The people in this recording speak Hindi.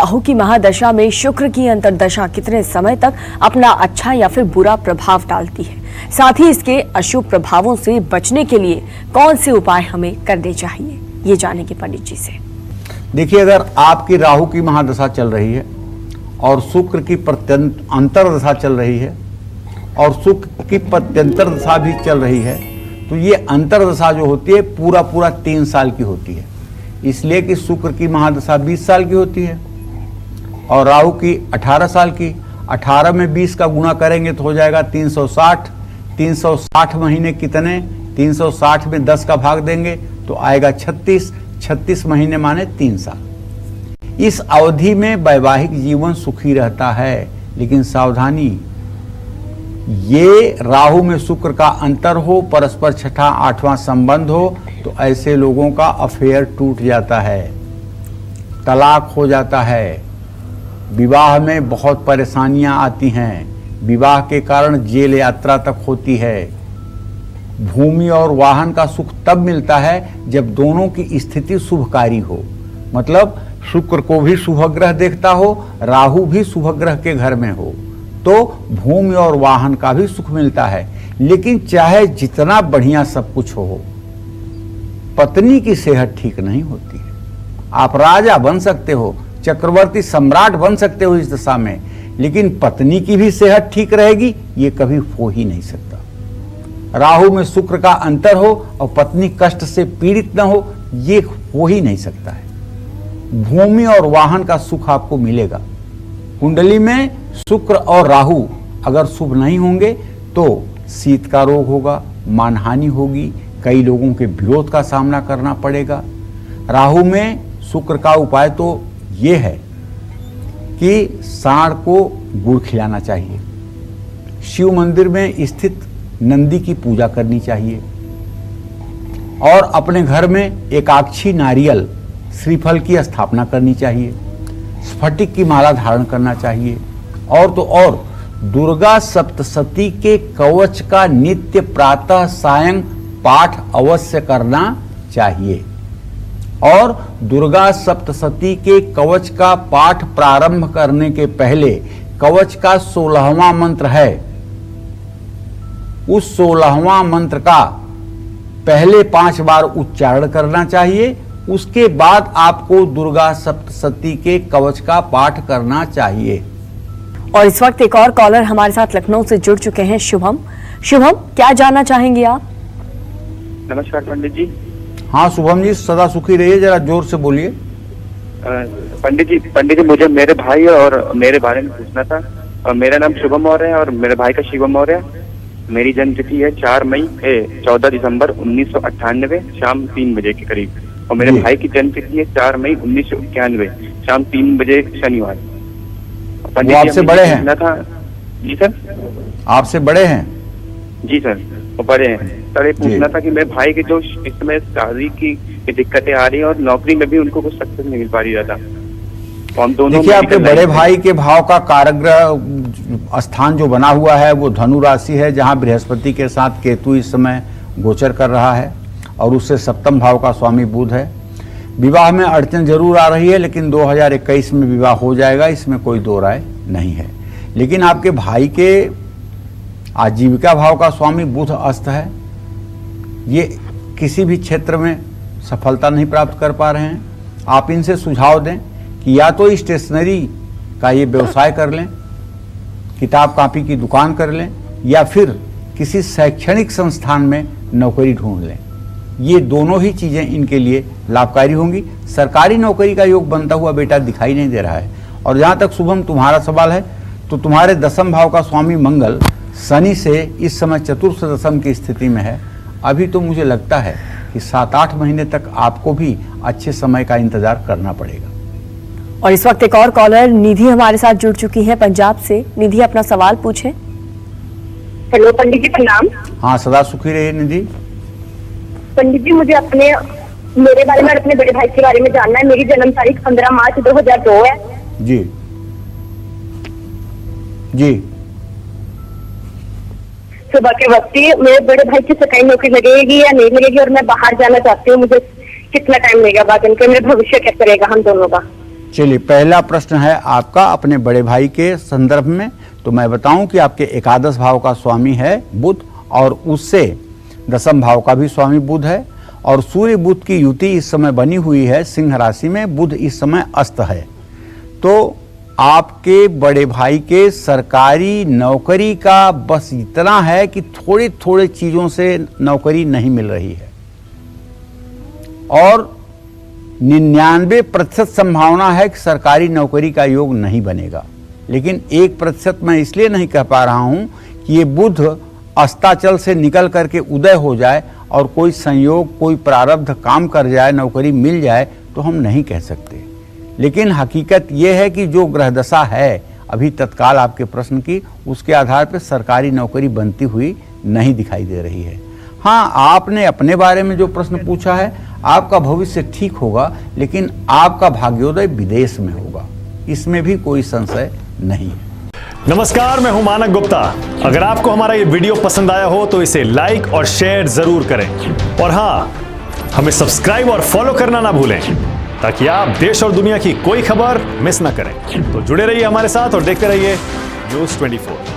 राहु की महादशा में शुक्र की अंतर्दशा कितने समय तक अपना अच्छा या फिर बुरा प्रभाव डालती है, साथ ही इसके अशुभ प्रभावों से बचने के लिए कौन से उपाय हमें करने चाहिए, ये जानेंगे पंडित जी से। देखिए, अगर आपकी राहु की महादशा चल रही है और शुक्र की अंतर्दशा चल रही है और शुक्र की प्रत्यंतर दशा भी चल रही है, तो ये अंतर्दशा जो होती है पूरा 3 साल की होती है। इसलिए कि शुक्र की महादशा 20 साल की होती है और राहु की 18 साल की। 18 में 20 का गुणा करेंगे तो हो जाएगा 360। 360 महीने कितने? 360 में 10 का भाग देंगे तो आएगा 36। 36 महीने माने 3 साल। इस अवधि में वैवाहिक जीवन सुखी रहता है, लेकिन सावधानी, ये राहु में शुक्र का अंतर हो, परस्पर छठा 8वां संबंध हो, तो ऐसे लोगों का अफेयर टूट जाता है, तलाक हो जाता है, विवाह में बहुत परेशानियां आती हैं, विवाह के कारण जेल यात्रा तक होती है। भूमि और वाहन का सुख तब मिलता है जब दोनों की स्थिति शुभकारी हो, मतलब शुक्र को भी शुभ ग्रह देखता हो, राहु भी शुभ ग्रह के घर में हो, तो भूमि और वाहन का भी सुख मिलता है। लेकिन चाहे जितना बढ़िया सब कुछ हो, पत्नी की सेहत ठीक नहीं होती है। आप राजा बन सकते हो, चक्रवर्ती सम्राट बन सकते हो इस दशा में, लेकिन पत्नी की भी सेहत ठीक रहेगी, ये कभी हो ही नहीं सकता। राहु में शुक्र का अंतर हो और पत्नी कष्ट से पीड़ित न हो, ये हो ही नहीं सकता है। भूमि और वाहन का सुख आपको मिलेगा। कुंडली में शुक्र और राहु अगर शुभ नहीं होंगे तो शीत का रोग होगा, मानहानि होगी, कई लोगों के विरोध का सामना करना पड़ेगा। राहु में शुक्र का उपाय तो ये है कि सांड को गुड़ खिलाना चाहिए, शिव मंदिर में स्थित नंदी की पूजा करनी चाहिए और अपने घर में एकाक्षी नारियल श्रीफल की स्थापना करनी चाहिए, स्फटिक की माला धारण करना चाहिए और तो और दुर्गा सप्तशती के कवच का नित्य प्रातः सायं पाठ अवश्य करना चाहिए। और दुर्गा सप्तशती के कवच का पाठ प्रारंभ करने के पहले कवच का 16वां मंत्र है, उस 16वां मंत्र का पहले 5 बार उच्चारण करना चाहिए। उसके बाद आपको दुर्गा सप्तशती के कवच का पाठ करना चाहिए। और इस वक्त एक और कॉलर हमारे साथ लखनऊ से जुड़ चुके हैं, शुभम। शुभम, क्या जानना चाहेंगे आप? नमस्कार पंडित जी। हाँ शुभम जी, सदा सुखी रहिए, जरा जोर से बोलिए। पंडित जी मुझे मेरे भाई और मेरे बारे में पूछना था। मेरा नाम शुभम मौर्य है और मेरे भाई का शिवम मौर्य है। मेरी जन्म तिथि है 14 दिसंबर 1998 शाम 3 बजे के करीब, और मेरे भाई की जन्म तिथि है 4 मई 1991 शाम 3 बजे शनिवार। वो आपसे बड़े हैं? जी सर। आपसे बड़े हैं? जी सर, वो बड़े हैं सर। ये पूछना था कि मेरे भाई के जो इस समय शादी की दिक्कतें आ रही है और नौकरी में भी उनको कुछ सक्सेस नहीं मिल पा रही ज्यादा, तो हम दोनों। देखिए, आपके बड़े भाई के भाव का कारग्रह स्थान जो बना हुआ है वो धनु राशि है, जहां बृहस्पति के साथ केतु इस समय गोचर कर रहा है और उससे 7म भाव का स्वामी बुध है। विवाह में अड़चन जरूर आ रही है, लेकिन 2021 में विवाह हो जाएगा, इसमें कोई दो राय नहीं है। लेकिन आपके भाई के आजीविका भाव का स्वामी बुध अस्त है, ये किसी भी क्षेत्र में सफलता नहीं प्राप्त कर पा रहे हैं। आप इनसे सुझाव दें कि या तो स्टेशनरी का ये व्यवसाय कर लें, किताब कापी की दुकान कर लें, या फिर किसी शैक्षणिक संस्थान में नौकरी ढूंढ लें। ये दोनों ही चीजें इनके लिए लाभकारी होंगी। सरकारी नौकरी का योग बनता हुआ बेटा दिखाई नहीं दे रहा है। और जहां तक शुभम तुम्हारा सवाल है, तो तुम्हारे 10म भाव का स्वामी मंगल शनि से इस समय चतुर्थ दशम की स्थिति में है। अभी तो मुझे लगता है कि 7-8 महीने तक आपको भी अच्छे समय का इंतजार करना पड़ेगा। और इस वक्त एक और कॉलर निधि हमारे साथ जुड़ चुकी है पंजाब से। निधि, अपना सवाल पूछे। हेलो पंडित जी, प्रणाम। हाँ, सदा सुखी रहिए निधि। पंडित जी, मुझे मेरे बारे में और अपने बड़े भाई के बारे में जानना है। मेरी जन्म तारीख 15 मार्च 2002 है। जी जी। सुबह के वक्त ही मेरे बड़े भाई की सरकारी नौकरी लगेगी या नहीं लगेगी, और मैं बाहर जाना चाहती हूँ, मुझे कितना टाइम लगेगा बाद उनके, मेरा भविष्य कैसे रहेगा हम दोनों का? चलिए, पहला प्रश्न है आपका अपने बड़े भाई के संदर्भ में। तो मैं बताऊं कि आपके एकादश भाव का स्वामी है बुध, और उससे दशम भाव का भी स्वामी बुध है, और सूर्य बुध की युति इस समय बनी हुई है सिंह राशि में। बुध इस समय अस्त है। तो आपके बड़े भाई के सरकारी नौकरी का बस इतना है कि थोड़ी थोड़ी चीजों से नौकरी नहीं मिल रही है, और 99% संभावना है कि सरकारी नौकरी का योग नहीं बनेगा। लेकिन 1% मैं इसलिए नहीं कह पा रहा हूं कि ये बुध अस्ताचल से निकल करके उदय हो जाए और कोई संयोग, कोई प्रारब्ध काम कर जाए, नौकरी मिल जाए, तो हम नहीं कह सकते। लेकिन हकीकत यह है कि जो ग्रह दशा है अभी तत्काल आपके प्रश्न की, उसके आधार पर सरकारी नौकरी बनती हुई नहीं दिखाई दे रही है। हाँ, आपने अपने बारे में जो प्रश्न पूछा है, आपका भविष्य ठीक होगा, लेकिन आपका भाग्योदय विदेश में होगा, इसमें भी कोई संशय नहीं है। नमस्कार, मैं हूं मानक गुप्ता। अगर आपको हमारा ये वीडियो पसंद आया हो तो इसे लाइक और शेयर जरूर करें, और हाँ, हमें सब्सक्राइब और फॉलो करना ना भूलें, ताकि आप देश और दुनिया की कोई खबर मिस ना करें। तो जुड़े रहिए हमारे साथ और देखते रहिए News 24।